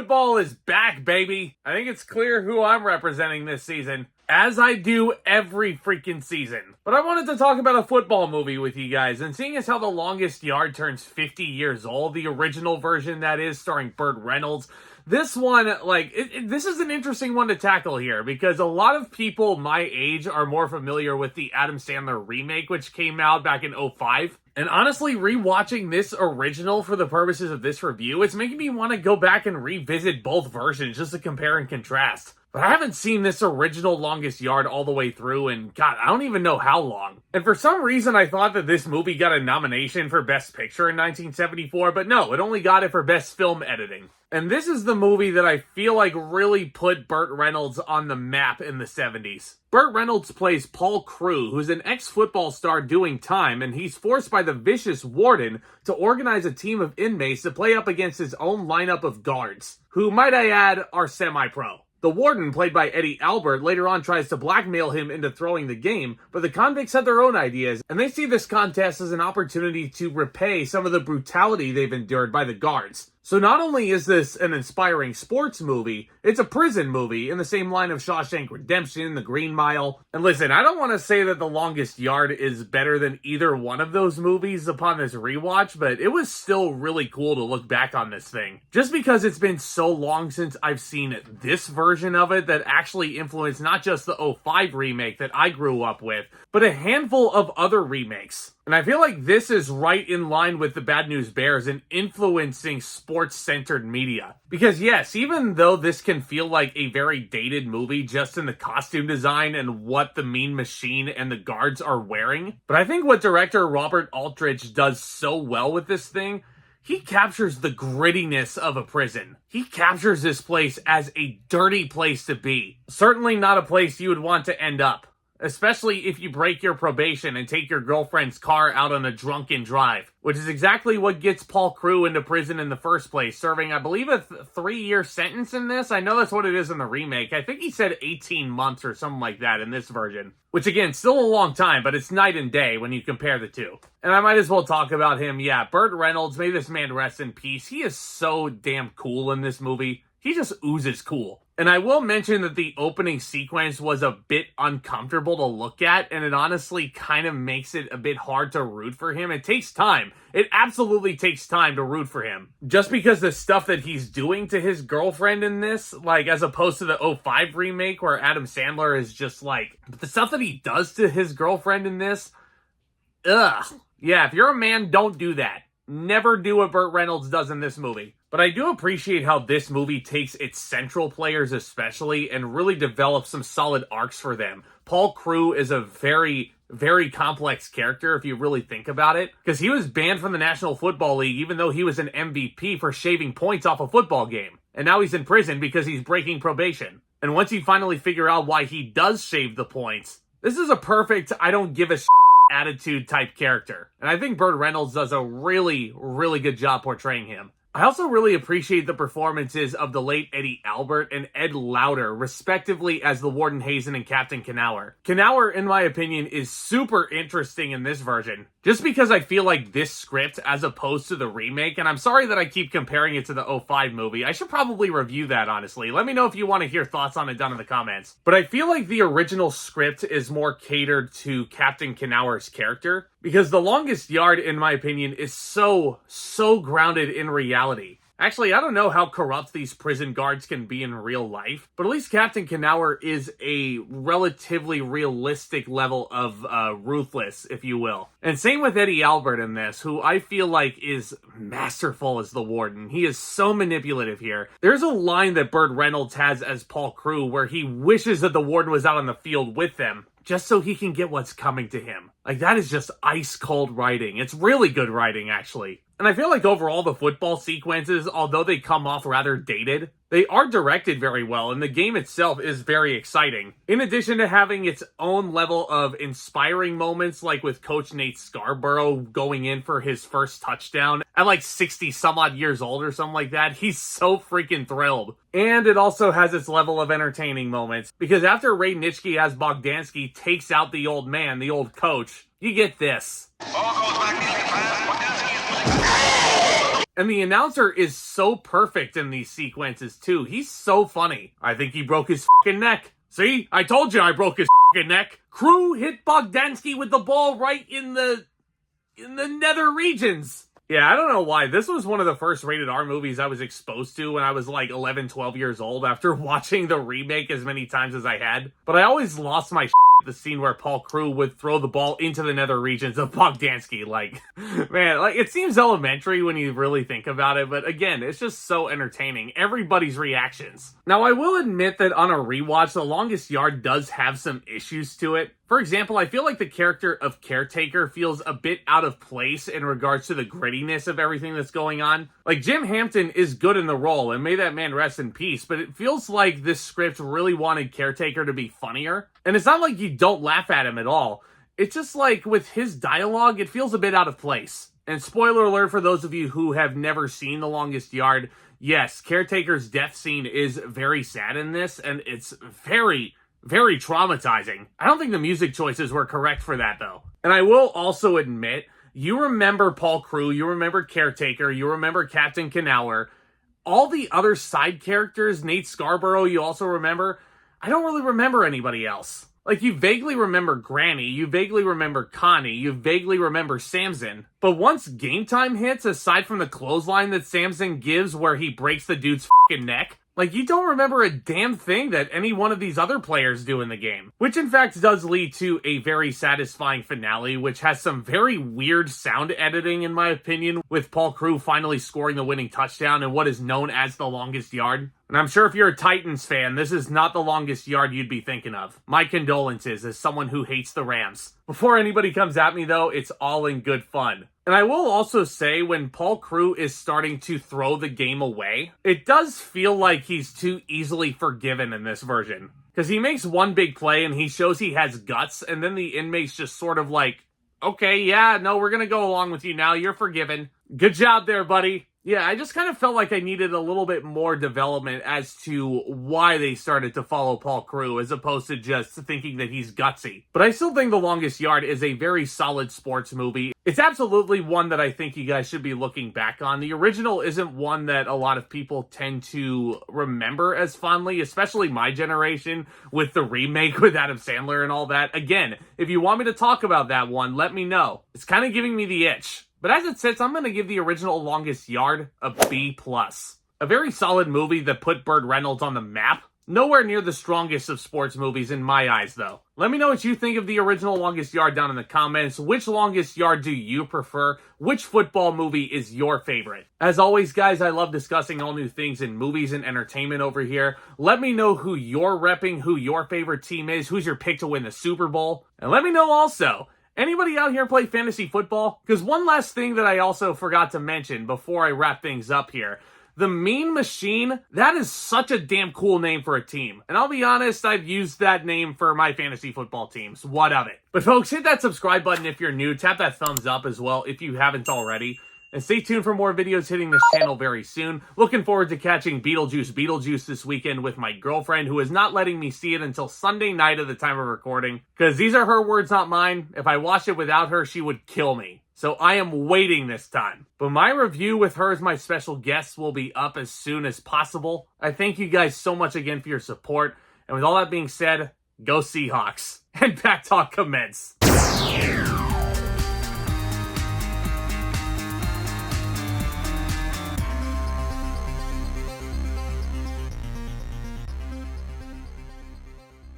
Football is back, baby. I think it's clear who I'm representing this season, as I do every freaking season. But I wanted to talk about a football movie with you guys, and seeing as how The Longest Yard turns 50 years old, the original version that is, starring Burt Reynolds, this one, this is an interesting one to tackle here, because a lot of people my age are more familiar with the Adam Sandler remake, which came out back in 2005. And honestly, rewatching this original for the purposes of this review, it's making me want to go back and revisit both versions just to compare and contrast. But I haven't seen this original Longest Yard all the way through in, God, I don't even know how long. And for some reason, I thought that this movie got a nomination for Best Picture in 1974, but no, it only got it for Best Film Editing. And this is the movie that I feel like really put Burt Reynolds on the map in the 70s. Burt Reynolds plays Paul Crewe, who's an ex-football star doing time, and he's forced by the vicious warden to organize a team of inmates to play up against his own lineup of guards, who, might I add, are semi-pro. The warden, played by Eddie Albert, later on tries to blackmail him into throwing the game, but the convicts have their own ideas, and they see this contest as an opportunity to repay some of the brutality they've endured by the guards. So not only is this an inspiring sports movie, it's a prison movie in the same line of Shawshank Redemption, The Green Mile. And listen, I don't want to say that The Longest Yard is better than either one of those movies upon this rewatch, but it was still really cool to look back on this thing. Just because it's been so long since I've seen this version of it that actually influenced not just the 2005 remake that I grew up with, but a handful of other remakes. And I feel like this is right in line with the Bad News Bears in influencing sports-centered media. Because yes, even though this can feel like a very dated movie just in the costume design and what the Mean Machine and the guards are wearing, but I think what director Robert Aldrich does so well with this thing, he captures the grittiness of a prison. He captures this place as a dirty place to be. Certainly not a place you would want to end up. Especially if you break your probation and take your girlfriend's car out on a drunken drive, which is exactly what gets Paul Crewe into prison in the first place, serving, I believe, a 3-year sentence in this. I know that's what it is in the remake. I think he said 18 months or something like that in this version, which again, still a long time, but it's night and day when you compare the two. And I might as well talk about him. Yeah, Burt Reynolds, may this man rest in peace. He is so damn cool in this movie. He just oozes cool. And I will mention that the opening sequence was a bit uncomfortable to look at, and it honestly kind of makes it a bit hard to root for him. It takes time. It absolutely takes time to root for him. Just because the stuff that he's doing to his girlfriend in this, like, as opposed to the 2005 remake where Adam Sandler is just like, but the stuff that he does to his girlfriend in this, ugh. Yeah, if you're a man, don't do that. Never do what Burt Reynolds does in this movie. But I do appreciate how this movie takes its central players especially and really develops some solid arcs for them. Paul Crewe is a very, very complex character if you really think about it, because he was banned from the National Football League even though he was an MVP for shaving points off a football game. And now he's in prison because he's breaking probation. And once you finally figure out why he does shave the points, this is a perfect I don't give a attitude type character. And I think Burt Reynolds does a really, really good job portraying him. I also really appreciate the performances of the late Eddie Albert and Ed Lauter, respectively, as the Warden Hazen and Captain Knauer. Knauer, in my opinion, is super interesting in this version, just because I feel like this script, as opposed to the remake, and I'm sorry that I keep comparing it to the 2005 movie, I should probably review that, honestly. Let me know if you want to hear thoughts on it down in the comments. But I feel like the original script is more catered to Captain Knauer's character, because The Longest Yard, in my opinion, is so grounded in reality. Actually, I don't know how corrupt these prison guards can be in real life, but at least Captain Knauer is a relatively realistic level of ruthless, if you will. And same with Eddie Albert in this, who I feel like is masterful as the warden. He is so manipulative here. There's a line that Burt Reynolds has as Paul Crewe where he wishes that the warden was out on the field with them, just so he can get what's coming to him. Like, that is just ice-cold writing. It's really good writing, actually. And I feel like overall the football sequences, although they come off rather dated, they are directed very well, and the game itself is very exciting. In addition to having its own level of inspiring moments, like with Coach Nate Scarborough going in for his first touchdown at like 60 some odd years old or something like that, he's so freaking thrilled. And it also has its level of entertaining moments, because after Ray Nitschke as Bogdansky takes out the old man, the old coach, you get this. And the announcer is so perfect in these sequences too. He's so funny. I think he broke his fucking neck. See? I told you I broke his fucking neck. Crew hit Bogdansky with the ball right in the nether regions. Yeah, I don't know why. This was one of the first rated R movies I was exposed to when I was like 11, 12 years old after watching the remake as many times as I had. But I always lost my at the scene where Paul Crewe would throw the ball into the nether regions of Bogdansky. Like, man, like it seems elementary when you really think about it. But again, it's just so entertaining. Everybody's reactions. Now, I will admit that on a rewatch, The Longest Yard does have some issues to it. For example, I feel like the character of Caretaker feels a bit out of place in regards to the grittiness of everything that's going on. Like, Jim Hampton is good in the role, and may that man rest in peace, but it feels like this script really wanted Caretaker to be funnier. And it's not like you don't laugh at him at all. It's just like, with his dialogue, it feels a bit out of place. And spoiler alert for those of you who have never seen The Longest Yard, yes, Caretaker's death scene is very sad in this, and it's very traumatizing. I don't think the music choices were correct for that, though. And I will also admit, you remember Paul Crewe, you remember Caretaker, you remember Captain Knauer. All the other side characters, Nate Scarborough, you also remember. I don't really remember anybody else. Like, you vaguely remember Granny, you vaguely remember Connie, you vaguely remember Samson. But once game time hits, aside from the clothesline that Samson gives where he breaks the dude's fucking neck, like, you don't remember a damn thing that any one of these other players do in the game. Which, in fact, does lead to a very satisfying finale, which has some very weird sound editing, in my opinion, with Paul Crewe finally scoring the winning touchdown in what is known as The Longest Yard. And I'm sure if you're a Titans fan, this is not the longest yard you'd be thinking of. My condolences as someone who hates the Rams. Before anybody comes at me, though, it's all in good fun. And I will also say, when Paul Crewe is starting to throw the game away, it does feel like he's too easily forgiven in this version. Because he makes one big play and he shows he has guts, and then the inmates just sort of like, okay, yeah, no, we're gonna go along with you now, you're forgiven. Good job there, buddy. Yeah, I just kind of felt like I needed a little bit more development as to why they started to follow Paul Crewe as opposed to just thinking that he's gutsy. But I still think The Longest Yard is a very solid sports movie. It's absolutely one that I think you guys should be looking back on. The original isn't one that a lot of people tend to remember as fondly, especially my generation with the remake with Adam Sandler and all that. Again, if you want me to talk about that one, let me know. It's kind of giving me the itch. But as it sits, I'm going to give the original Longest Yard a B+. A very solid movie that put Burt Reynolds on the map. Nowhere near the strongest of sports movies in my eyes, though. Let me know what you think of the original Longest Yard down in the comments. Which Longest Yard do you prefer? Which football movie is your favorite? As always, guys, I love discussing all new things in movies and entertainment over here. Let me know who you're repping, who your favorite team is, who's your pick to win the Super Bowl. And let me know also, anybody out here play fantasy football? Because one last thing that I also forgot to mention before I wrap things up here. The Mean Machine, that is such a damn cool name for a team. And I'll be honest, I've used that name for my fantasy football teams. What of it? But folks, hit that subscribe button if you're new. Tap that thumbs up as well if you haven't already. And stay tuned for more videos hitting this channel very soon. Looking forward to catching Beetlejuice this weekend with my girlfriend, who is not letting me see it until Sunday night at the time of recording. Because these are her words, not mine. If I watched it without her, she would kill me. So I am waiting this time. But my review with her as my special guest will be up as soon as possible. I thank you guys so much again for your support. And with all that being said, go Seahawks. And Pack Talk commence.